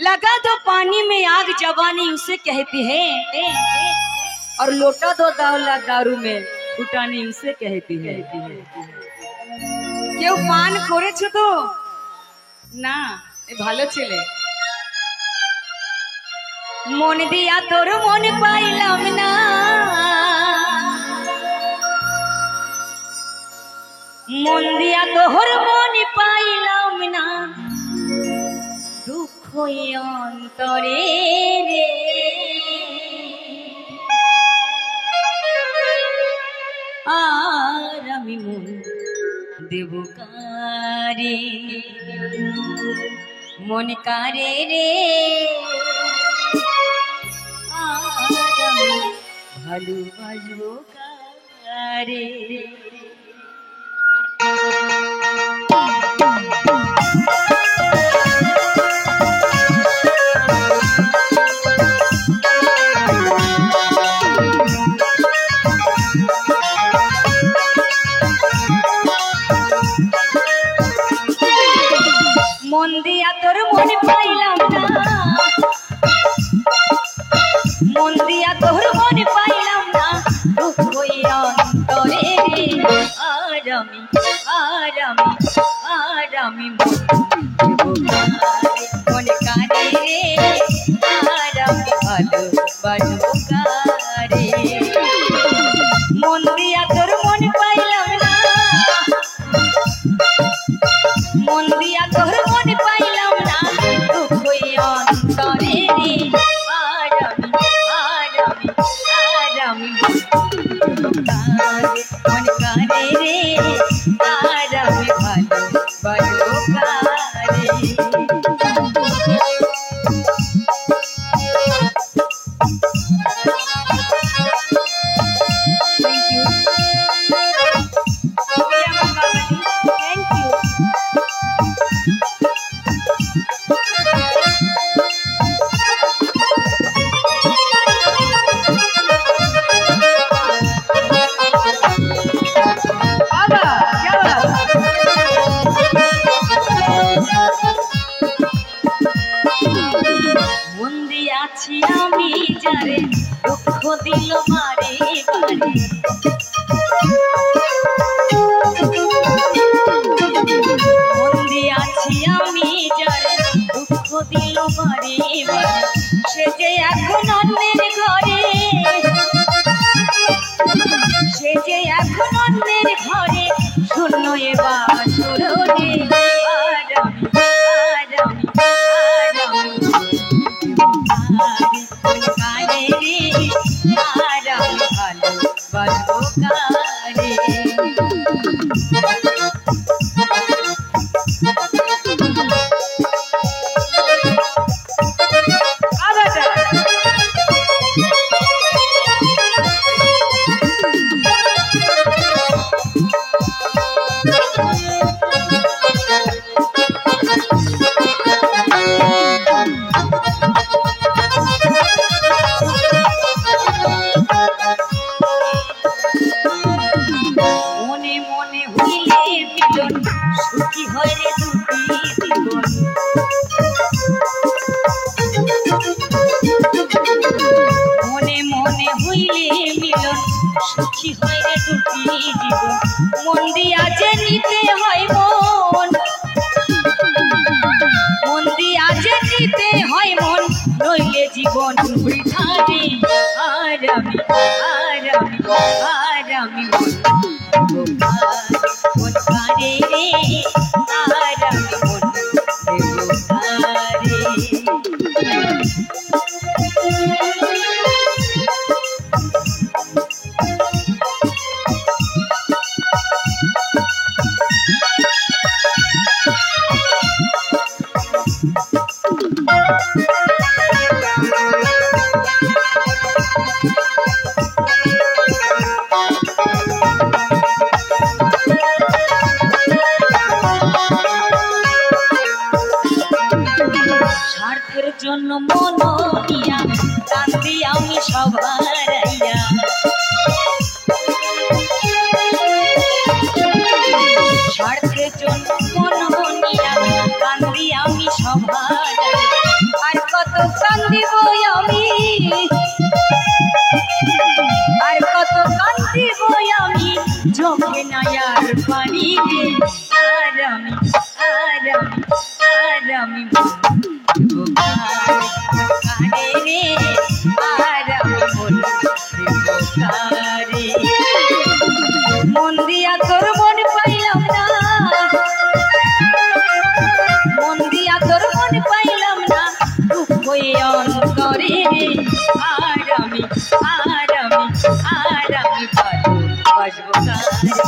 लगा दो पानी में आग जवानी उसे कहते हैं, और लोटा दो दावला दारू में फुटानी उसे कहती है। क्यों पान करेছো तो ना ভালো ছেলে মন দিয়া তোর মন পাইলাম না মন দিয়া তোর মন পাইলাম না দুঃখ অন্তরে রে আর আমি মন দেব কারে মন কারে রে আর আমি ভালোবাসবো কারে মন দিয়া তোর মন পাইলাম না মন দিয়া তোর মন পাইলাম না দুঃখ অন্তরে রে আর আমি মন কারে রে আর আমি ভালোবাসবো কারে মন দিয়া তোর মন পাইলাম না মন দিয়া তোর মন পাইলাম না দুঃখ অন্তরে রে আর আমি মন কারে রে আর আমি ভালোবাসবো কারে আমি যারে দুঃখ দিল বারে বারে মন দিয়াছি আমি যারে দুঃখ দিল বারে বারে সে যে এখন অন্যের ঘরে সে যে এখন অন্যের ঘরে শূন্য এ বাসর রে আর আমি কারে রে আর আমি ভালোবাসবো কারে সুখী হয় রে দুটি জীবন মনে মনে হইলে মিলন সুখী হয় রে দুটি জীবন মন দিয়া যে নিতে হয় মন দিয়া যে নিতে হয় মন নইলে জীবন বৃথা রে আর আমি মন কারে রে আর আমি মন দেব কারে স্বার্থের জন্য মন দিয়া কান্দি আমি সবার স্বার্থের জন্য মন দিয়া কান্দি আমি সবার আর কান্দিব আমি, আর কত কান্দিব আমি, চোখে নাই আর পানি রে। আর আমি কারে রে, আর আমি কারে। মন দিয়া তোর মন পাইলাম না, মন দিয়া তোর মন পাইলাম না, দুঃখ অন্তরে রে। আর আমি বাসবো কারে।